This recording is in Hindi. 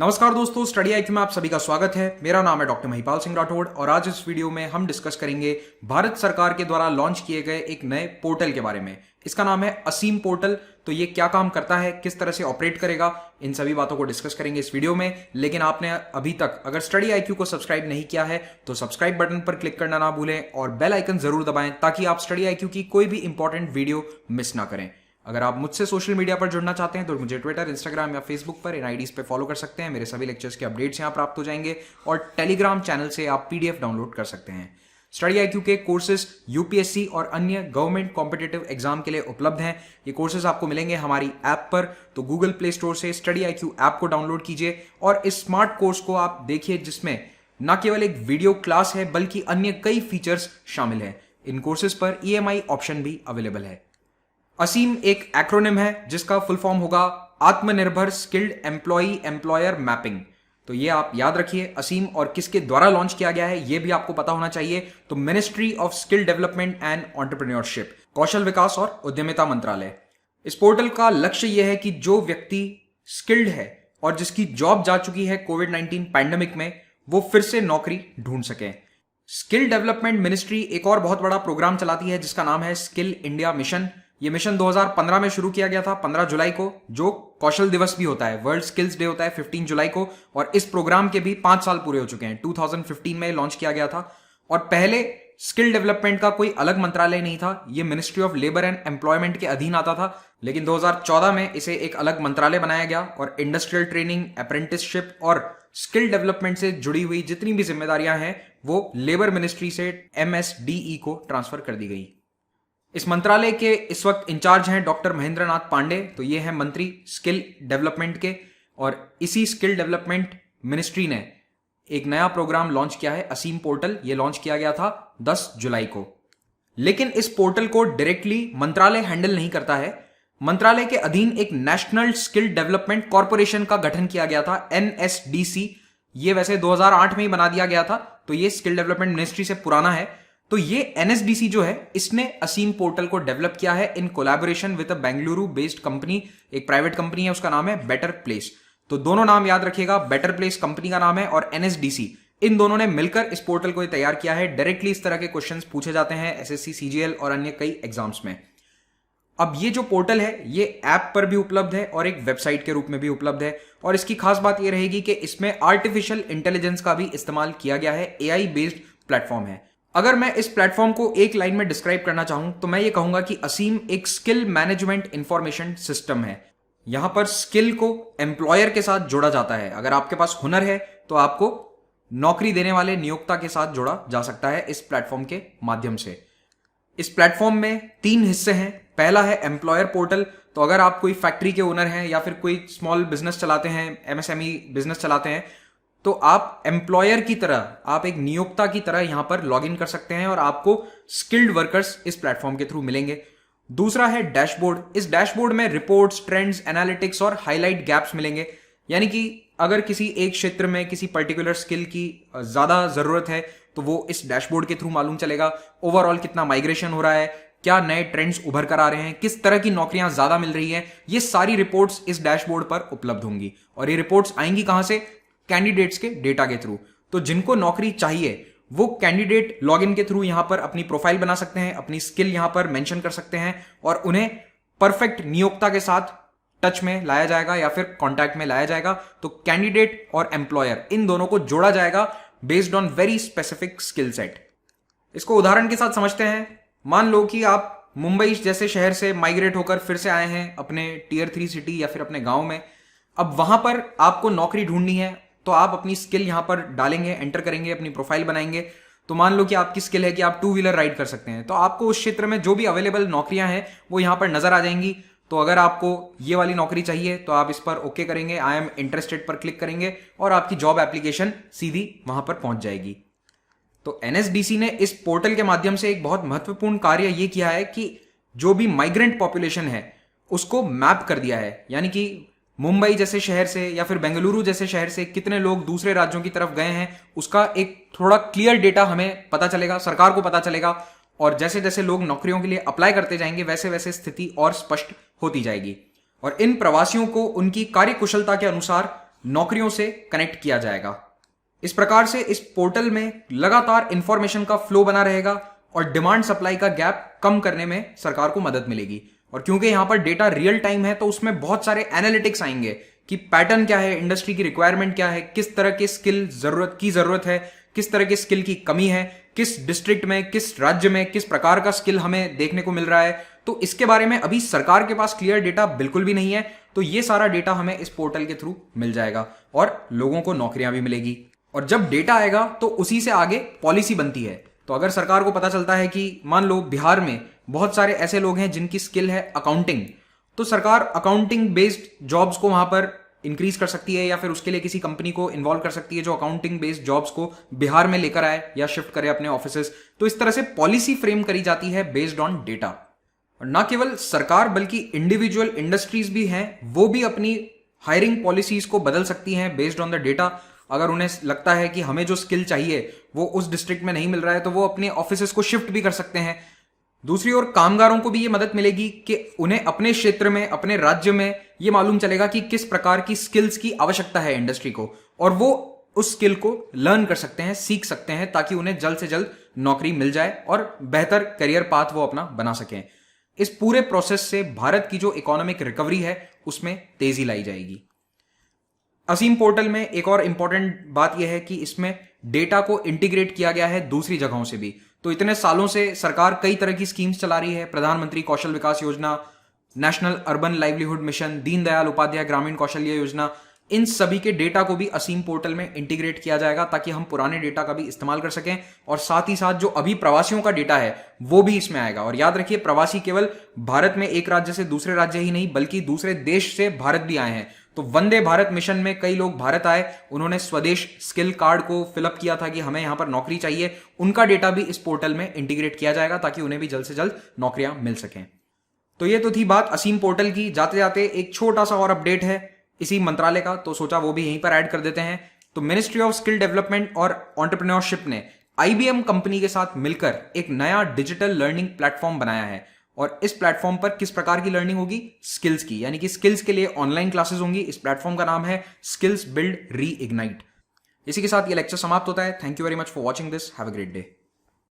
नमस्कार दोस्तों, स्टडी आईक्यू में आप सभी का स्वागत है। मेरा नाम है डॉक्टर महिपाल सिंह राठौड़ और आज इस वीडियो में हम डिस्कस करेंगे भारत सरकार के द्वारा लॉन्च किए गए एक नए पोर्टल के बारे में। इसका नाम है असीम पोर्टल। तो ये क्या काम करता है, किस तरह से ऑपरेट करेगा, इन सभी बातों को डिस्कस करेंगे इस वीडियो में। लेकिन आपने अभी तक अगर स्टडी आईक्यू को सब्सक्राइब नहीं किया है तो सब्सक्राइब बटन पर क्लिक करना ना भूलें और बेल आइकन जरूर दबाएं ताकि आप स्टडी आईक्यू की कोई भी इंपॉर्टेंट वीडियो मिस ना करें। अगर आप मुझसे सोशल मीडिया पर जुड़ना चाहते हैं तो मुझे ट्विटर, इंस्टाग्राम या फेसबुक पर इन आईडीज पे फॉलो कर सकते हैं। मेरे सभी लेक्चर्स के अपडेट्स यहां प्राप्त हो जाएंगे और टेलीग्राम चैनल से आप पीडीएफ डाउनलोड कर सकते हैं। स्टडी आईक्यू के कोर्सेज यूपीएससी और अन्य गवर्नमेंट कॉम्पिटिटिव एग्जाम के लिए उपलब्ध हैं। ये कोर्सेज आपको मिलेंगे हमारी ऐप पर। तो गूगल प्ले स्टोर से स्टडी आईक्यू ऐप को डाउनलोड कीजिए और इस स्मार्ट कोर्स को आप देखिए, जिसमें न केवल एक वीडियो क्लास है बल्कि अन्य कई फीचर्स शामिल हैं। इन कोर्सेज पर ईएमआई ऑप्शन भी अवेलेबल है। असीम एक एक्रोनिम है जिसका फुल फॉर्म होगा आत्मनिर्भर स्किल्ड एम्प्लॉई एम्प्लॉयर मैपिंग। तो ये आप याद रखिए, असीम और किसके द्वारा लॉन्च किया गया है ये भी आपको पता होना चाहिए। तो ministry of skill development and entrepreneurship, कौशल विकास और उद्यमिता मंत्रालय। इस पोर्टल का लक्ष्य यह है कि जो व्यक्ति स्किल्ड है और जिसकी जॉब जा चुकी है कोविड-19 पैंडेमिक में, वो फिर से नौकरी ढूंढ सके। स्किल डेवलपमेंट मिनिस्ट्री एक और बहुत बड़ा प्रोग्राम चलाती है जिसका नाम है स्किल इंडिया मिशन। ये मिशन 2015 में शुरू किया गया था 15 जुलाई को, जो कौशल दिवस भी होता है। वर्ल्ड स्किल्स डे होता है 15 जुलाई को और इस प्रोग्राम के भी 5 साल पूरे हो चुके हैं। 2015 में लॉन्च किया गया था और पहले स्किल डेवलपमेंट का कोई अलग मंत्रालय नहीं था। ये ministry of labour and employment के अधीन आता था। लेकिन 2014 में इसे एक अलग मंत्रालय बनाया गया और इंडस्ट्रियल ट्रेनिंग, अप्रेंटिसशिप और स्किल डेवलपमेंट से जुड़ी हुई जितनी भी जिम्मेदारियां हैं वो लेबर मिनिस्ट्री से एमएसडीई को ट्रांसफर कर दी गई। इस मंत्रालय के इस वक्त इंचार्ज हैं डॉक्टर महेंद्र नाथ पांडे। तो ये हैं मंत्री स्किल डेवलपमेंट के और इसी स्किल डेवलपमेंट मिनिस्ट्री ने एक नया प्रोग्राम लॉन्च किया है, असीम पोर्टल। ये लॉन्च किया गया था 10 जुलाई को। लेकिन इस पोर्टल को डायरेक्टली मंत्रालय हैंडल नहीं करता है। मंत्रालय के अधीन एक नेशनल स्किल डेवलपमेंट कॉर्पोरेशन का गठन किया गया था, एनएसडीसी। ये वैसे 2008 में ही बना दिया गया था, तो ये स्किल डेवलपमेंट मिनिस्ट्री से पुराना है। तो ये एनएसडीसी जो है, इसने असीम पोर्टल को डेवलप किया है in collaboration with a Bengaluru based company. एक प्राइवेट कंपनी है, उसका नाम है बेटर प्लेस। तो दोनों नाम याद रखिएगा, बेटर प्लेस कंपनी का नाम है और एनएसडीसी, इन दोनों ने मिलकर इस पोर्टल को तैयार किया है। डायरेक्टली इस तरह के क्वेश्चंस पूछे जाते हैं एसएससी, सीजीएल और अन्य कई एग्जाम्स में। अब ये जो पोर्टल है ये ऐप पर भी उपलब्ध है और एक वेबसाइट के रूप में भी उपलब्ध है। और इसकी खास बात यह रहेगी कि इसमें आर्टिफिशियल इंटेलिजेंस का भी इस्तेमाल किया गया है। एआई बेस्ड प्लेटफॉर्म है। अगर मैं इस प्लेटफॉर्म को एक लाइन में डिस्क्राइब करना चाहूं तो मैं ये कहूंगा कि असीम एक स्किल मैनेजमेंट इंफॉर्मेशन सिस्टम है। यहां पर स्किल को एम्प्लॉयर के साथ जोड़ा जाता है। अगर आपके पास हुनर है तो आपको नौकरी देने वाले नियोक्ता के साथ जोड़ा जा सकता है इस प्लेटफॉर्म के माध्यम से। इस प्लेटफॉर्म में 3 हिस्से हैं। पहला है एम्प्लॉयर पोर्टल। तो अगर आप कोई फैक्ट्री के ओनर हैं या फिर कोई स्मॉल बिजनेस चलाते हैं, एमएसएमई बिजनेस चलाते हैं, तो आप एम्प्लॉयर की तरह, आप एक नियोक्ता की तरह यहां पर लॉग इन कर सकते हैं और आपको स्किल्ड वर्कर्स इस प्लेटफॉर्म के थ्रू मिलेंगे। दूसरा है डैशबोर्ड। इस डैशबोर्ड में रिपोर्ट्स, ट्रेंड्स, एनालिटिक्स और हाईलाइट गैप्स मिलेंगे। यानी कि अगर किसी एक क्षेत्र में किसी पर्टिकुलर स्किल की ज्यादा जरूरत है तो वो इस डैशबोर्ड के थ्रू मालूम चलेगा। ओवरऑल कितना माइग्रेशन हो रहा है, क्या नए ट्रेंड्स उभर कर आ रहे हैं, किस तरह की नौकरियां ज्यादा मिल रही हैं, ये सारी रिपोर्ट्स इस डैशबोर्ड पर उपलब्ध होंगी। और ये रिपोर्ट्स आएंगी कहां से? कैंडिडेट्स के डेटा के थ्रू। तो जिनको नौकरी चाहिए वो कैंडिडेट लॉगिन के थ्रू यहां पर अपनी प्रोफाइल बना सकते हैं, अपनी स्किल यहां पर मेंशन कर सकते हैं और उन्हें परफेक्ट नियोक्ता के साथ टच में लाया जाएगा या फिर कांटेक्ट में लाया जाएगा। तो कैंडिडेट और एम्प्लॉयर, इन दोनों को जोड़ा जाएगा based on very specific skill set. इसको उदाहरण के साथ समझते हैं। मान लो कि आप मुंबई जैसे शहर से माइग्रेट होकर फिर से आए हैं अपने टियर 3 सिटी या फिर अपने गांव में। अब वहां पर आपको नौकरी ढूंढनी है तो आप अपनी स्किल यहां पर डालेंगे, एंटर करेंगे, अपनी प्रोफाइल बनाएंगे। तो मान लो कि आपकी स्किल है कि आप 2 व्हीलर राइड कर सकते हैं, तो आपको उस क्षेत्र में जो भी अवेलेबल नौकरियां हैं वो यहां पर नजर आ जाएंगी। तो अगर आपको ये वाली नौकरी चाहिए तो आप इस पर ओके करेंगे, आई एम इंटरेस्टेड पर क्लिक करेंगे और आपकी जॉब एप्लीकेशन सीधी वहां पर पहुंच जाएगी। तो एनएसडीसी ने इस पोर्टल के माध्यम से एक बहुत महत्वपूर्ण कार्य यह किया है कि जो भी माइग्रेंट पॉपुलेशन है उसको मैप कर दिया है। यानी कि मुंबई जैसे शहर से या फिर बेंगलुरु जैसे शहर से कितने लोग दूसरे राज्यों की तरफ गए हैं, उसका एक थोड़ा क्लियर डेटा हमें पता चलेगा, सरकार को पता चलेगा। और जैसे जैसे लोग नौकरियों के लिए अप्लाई करते जाएंगे वैसे वैसे स्थिति और स्पष्ट होती जाएगी। और इन प्रवासियों को उनकी कार्य कुशलता के अनुसार नौकरियों से कनेक्ट किया जाएगा। इस प्रकार से इस पोर्टल में लगातार इंफॉर्मेशन का फ्लो बना रहेगा और डिमांड सप्लाई का गैप कम करने में सरकार को मदद मिलेगी। और क्योंकि यहां पर डेटा रियल टाइम है तो उसमें बहुत सारे एनालिटिक्स आएंगे कि पैटर्न क्या है, इंडस्ट्री की रिक्वायरमेंट क्या है, किस तरह के स्किल जरूरत है, किस तरह के स्किल की कमी है, किस डिस्ट्रिक्ट में, किस राज्य में, किस प्रकार का स्किल हमें देखने को मिल रहा है। तो इसके बारे में अभी सरकार के पास क्लियर डेटा बिल्कुल भी नहीं है। तो ये सारा डेटा हमें इस पोर्टल के थ्रू मिल जाएगा और लोगों को नौकरियां भी मिलेगी। और जब डेटा आएगा तो उसी से आगे पॉलिसी बनती है। तो अगर सरकार को पता चलता है कि मान लो बिहार में बहुत सारे ऐसे लोग हैं जिनकी स्किल है अकाउंटिंग, तो सरकार अकाउंटिंग बेस्ड जॉब्स को वहां पर इंक्रीज कर सकती है या फिर उसके लिए किसी कंपनी को इन्वॉल्व कर सकती है जो अकाउंटिंग बेस्ड जॉब्स को बिहार में लेकर आए या शिफ्ट करे अपने ऑफिसेस। तो इस तरह से पॉलिसी फ्रेम करी जाती है बेस्ड ऑन डेटा। और ना केवल सरकार बल्कि इंडिविजुअल इंडस्ट्रीज भी हैं, वो भी अपनी हायरिंग पॉलिसीज को बदल सकती हैं बेस्ड ऑन द डेटा। अगर उन्हें लगता है कि हमें जो स्किल चाहिए वो उस डिस्ट्रिक्ट में नहीं मिल रहा है तो वो अपने ऑफिसेस को शिफ्ट भी कर सकते हैं। दूसरी ओर कामगारों को भी ये मदद मिलेगी कि उन्हें अपने क्षेत्र में, अपने राज्य में ये मालूम चलेगा कि किस प्रकार की स्किल्स की आवश्यकता है इंडस्ट्री को, और वो उस स्किल को लर्न कर सकते हैं, सीख सकते हैं, ताकि उन्हें जल्द से जल्द नौकरी मिल जाए और बेहतर करियर पाथ वो अपना बना सकें। इस पूरे प्रोसेस से भारत की जो इकोनॉमिक रिकवरी है उसमें तेजी लाई जाएगी। असीम पोर्टल में एक और इंपॉर्टेंट बात यह है कि इसमें डेटा को इंटीग्रेट किया गया है दूसरी जगहों से भी। तो इतने सालों से सरकार कई तरह की स्कीम्स चला रही है, प्रधानमंत्री Kaushal Vikas Yojana, national urban livelihood mission, Deendayal Upadhyaya Grameen Kaushalya योजना, इन सभी के डेटा को भी असीम पोर्टल में इंटीग्रेट किया जाएगा ताकि हम पुराने डेटा का भी इस्तेमाल कर सकें। और साथ ही साथ जो अभी प्रवासियों का डेटा है वो भी इसमें आएगा। और याद रखिए, प्रवासी केवल भारत में एक राज्य से दूसरे राज्य ही नहीं बल्कि दूसरे देश से भारत भी आए हैं। तो वंदे भारत मिशन में कई लोग भारत आए, उन्होंने स्वदेश स्किल कार्ड को फिलअप किया था कि हमें यहां पर नौकरी चाहिए, उनका डेटा भी इस पोर्टल में इंटीग्रेट किया जाएगा ताकि उन्हें भी जल्द से जल्द नौकरियां मिल सकें। तो ये तो थी बात असीम पोर्टल की। जाते जाते एक छोटा सा और अपडेट है इसी मंत्रालय का, तो सोचा वो भी यहीं पर ऐड कर देते हैं। तो मिनिस्ट्री ऑफ स्किल डेवलपमेंट और एंटरप्रेन्योरशिप ने IBM कंपनी के साथ मिलकर एक नया डिजिटल लर्निंग प्लेटफॉर्म बनाया है। और इस प्लेटफॉर्म पर किस प्रकार की लर्निंग होगी? स्किल्स की, यानी कि स्किल्स के लिए ऑनलाइन क्लासेस होंगी। इस प्लेटफॉर्म का नाम है स्किल्स बिल्ड री इग्नाइट। इसी के साथ ये लेक्चर समाप्त होता है। Thank you very much for watching this. Have a great day.